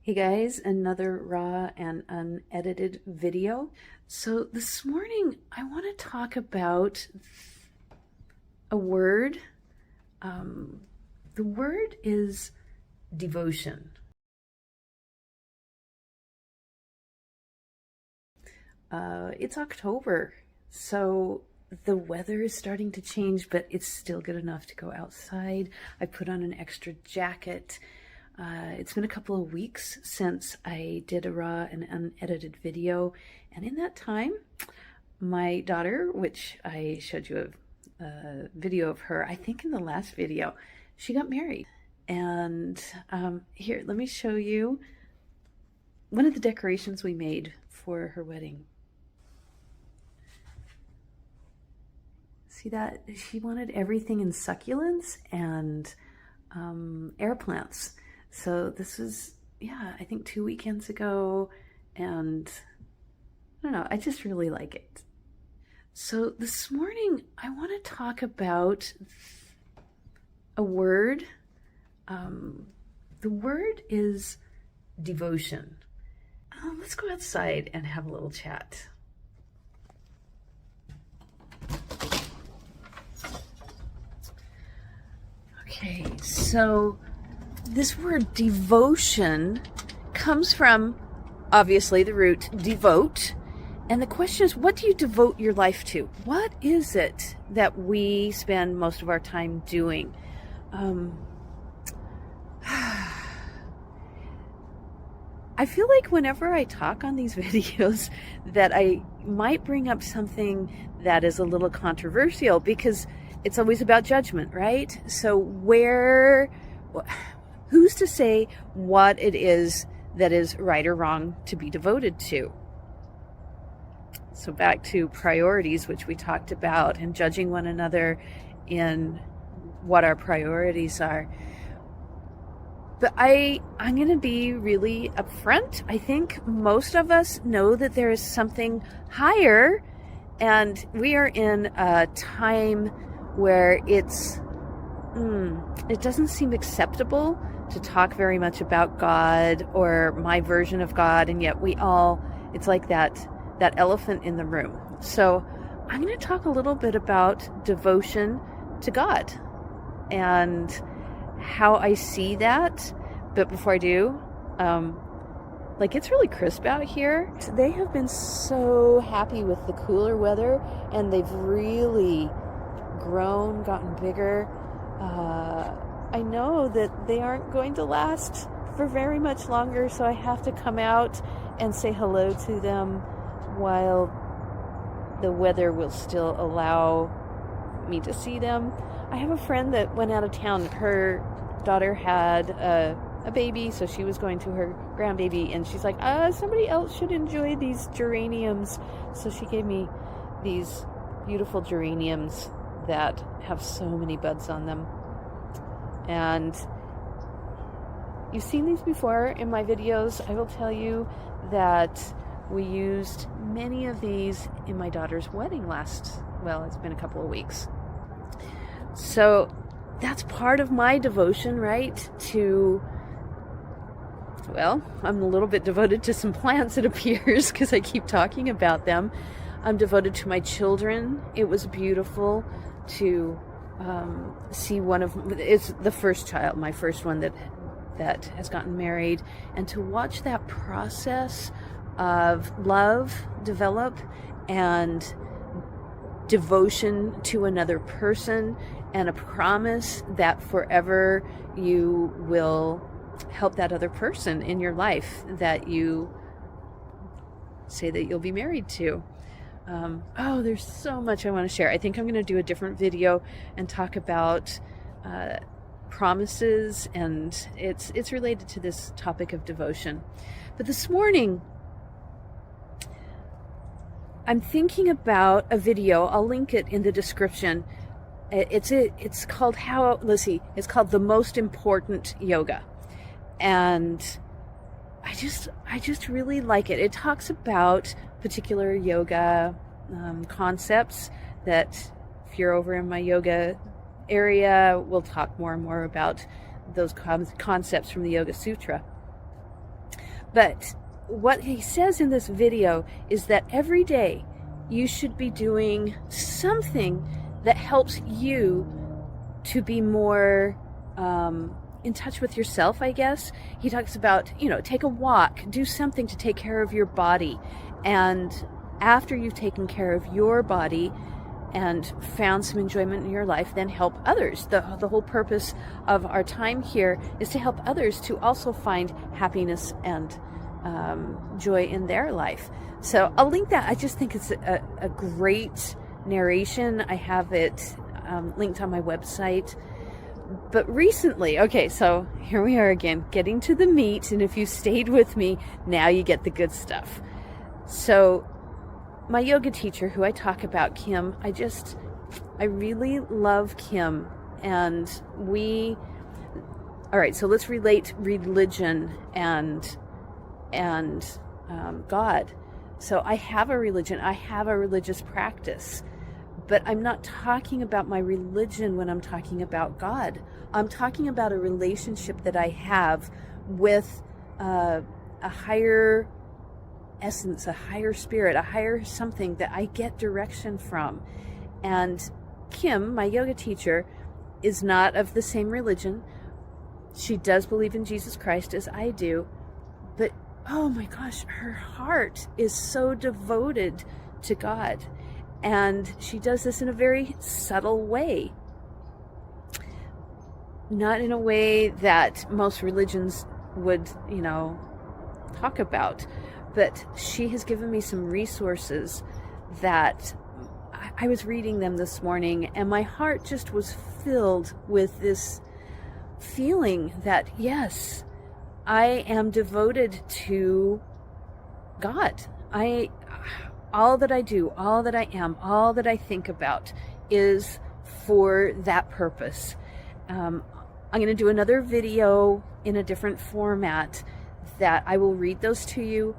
Hey guys, another raw and unedited video. So this morning I want to talk about a word. The word is devotion. It's October, so the weather is starting to change, but it's still good enough to go outside. I put on an extra jacket. It's been a couple of weeks since I did a raw and unedited video, and in that time, my daughter, which I showed you a video of her, I think in the last video, she got married. And here, let me show you one of the decorations we made for her wedding. See that? She wanted everything in succulents and air plants. So this was, yeah, I think 2 weekends ago, and I don't know, I just really like it. So this morning I want to talk about a word. The word is devotion. Let's go outside and have a little chat. Okay, so this word devotion comes from, obviously, the root devote. And the question is, what do you devote your life to? What is it that we spend most of our time doing? I feel like whenever I talk on these videos that I might bring up something that is a little controversial, because it's always about judgment, right? So who's to say what it is that is right or wrong to be devoted to? So back to priorities, which we talked about, and judging one another in what our priorities are. But I'm going to be really upfront. I think most of us know that there is something higher, and we are in a time where it doesn't seem acceptable to talk very much about God or my version of God, and yet it's like that elephant in the room. So I'm going to talk a little bit about devotion to God and how I see that. But before I do, it's really crisp out here. They have been so happy with the cooler weather, and they've really grown, gotten bigger. I know that they aren't going to last for very much longer, so I have to come out and say hello to them while the weather will still allow me to see them. I have a friend that went out of town. Her daughter had a baby, so she was going to her grandbaby, and she's like, somebody else should enjoy these geraniums. So she gave me these beautiful geraniums that have so many buds on them. And you've seen these before in my videos. I will tell you that we used many of these in my daughter's wedding it's been a couple of weeks. So that's part of my devotion, right? I'm a little bit devoted to some plants, it appears, because I keep talking about them. I'm devoted to my children. It was beautiful to see it's the first child, my first one that has gotten married, and to watch that process of love develop and devotion to another person, and a promise that forever you will help that other person in your life that you say that you'll be married to. There's so much I want to share. I think I'm going to do a different video and talk about promises, and it's related to this topic of devotion. But this morning, I'm thinking about a video. I'll link it in the description. It's called It's called The Most Important Yoga, and I just really like it. It talks about particular yoga concepts that, if you're over in my yoga area, we'll talk more and more about those concepts from the Yoga Sutra. But what he says in this video is that every day you should be doing something that helps you to be more in touch with yourself, I guess. He talks about, take a walk, do something to take care of your body. And after you've taken care of your body and found some enjoyment in your life, then help others. The whole purpose of our time here is to help others to also find happiness and joy in their life. So I'll link that. I just think it's a great narration. I have it linked on my website. But recently, okay, so here we are again, getting to the meat, and if you stayed with me, now you get the good stuff. So my yoga teacher, who I talk about, Kim, I really love Kim, and all right, so let's relate religion and God. So I have a religion, I have a religious practice, but I'm not talking about my religion when I'm talking about God. I'm talking about a relationship that I have with a higher essence, a higher spirit, a higher something that I get direction from. And Kim, my yoga teacher, is not of the same religion. She does believe in Jesus Christ as I do, but oh my gosh, her heart is so devoted to God. And she does this in a very subtle way. Not in a way that most religions would, talk about. But she has given me some resources that I was reading them this morning, and my heart just was filled with this feeling that, yes, I am devoted to God. All that I do, all that I am, all that I think about is for that purpose. I'm going to do another video in a different format that I will read those to you.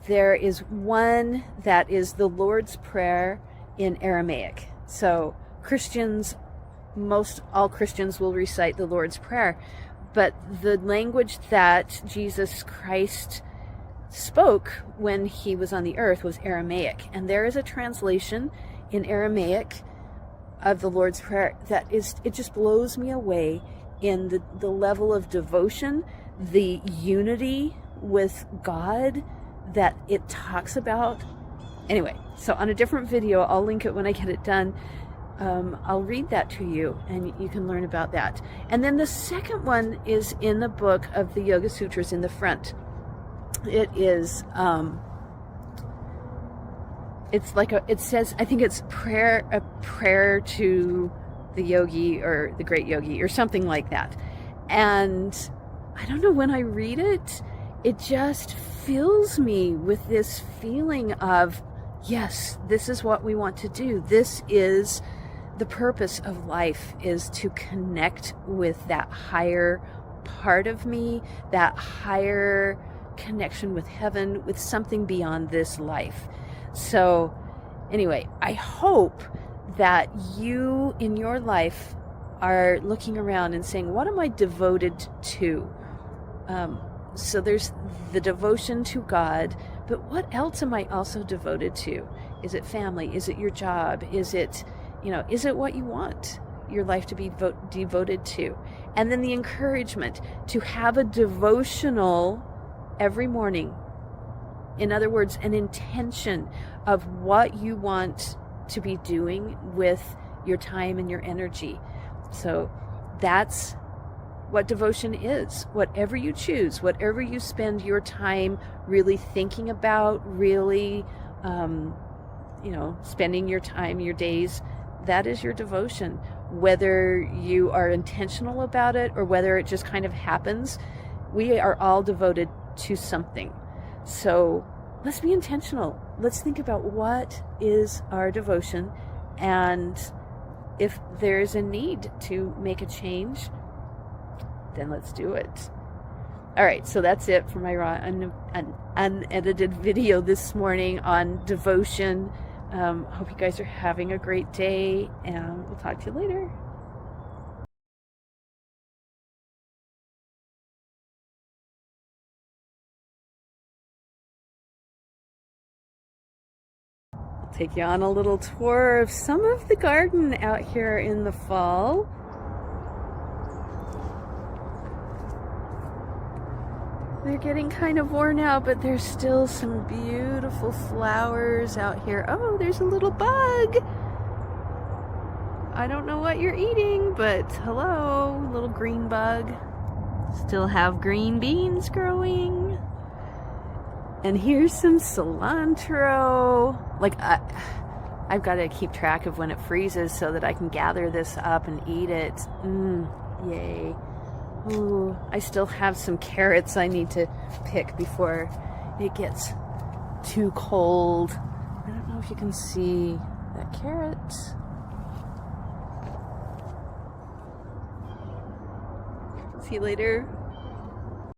There is one that is the Lord's Prayer in Aramaic. So all Christians will recite the Lord's Prayer, but the language that Jesus Christ spoke when he was on the earth was Aramaic, and there is a translation in Aramaic of the Lord's Prayer it just blows me away in the level of devotion, the unity with God that it talks about. Anyway, so on a different video, I'll link it when I get it done. I'll read that to you, and you can learn about that. And then the second one is in the book of the Yoga Sutras in the front. It is, it says, I think it's a prayer to the yogi or the great yogi or something like that. And I don't know, when I read it, it just fills me with this feeling of, yes, this is what we want to do. This is the purpose of life, is to connect with that higher part of me, that higher connection with heaven, with something beyond this life. So anyway, I hope that you in your life are looking around and saying, what am I devoted to? So there's the devotion to God, but what else am I also devoted to? Is it family? Is it your job? Is it what you want your life to be devoted to? And then the encouragement to have a devotional every morning. In other words, an intention of what you want to be doing with your time and your energy. So that's what devotion is. Whatever you choose, whatever you spend your time really thinking about, really, spending your time, your days, that is your devotion. Whether you are intentional about it or whether it just kind of happens, we are all devoted to something. So let's be intentional. Let's think about what is our devotion, and if there's a need to make a change, then let's do it. All right, so that's it for my raw unedited video this morning on devotion. Hope you guys are having a great day, and we'll talk to you later. take you on a little tour of some of the garden out here in the fall. They're getting kind of worn out, but there's still some beautiful flowers out here. Oh, there's a little bug. I don't know what you're eating, but hello, little green bug. Still have green beans growing. And here's some cilantro. Like, I've got to keep track of when it freezes so that I can gather this up and eat it. Yay. Ooh, I still have some carrots I need to pick before it gets too cold. I don't know if you can see that carrot. See you later.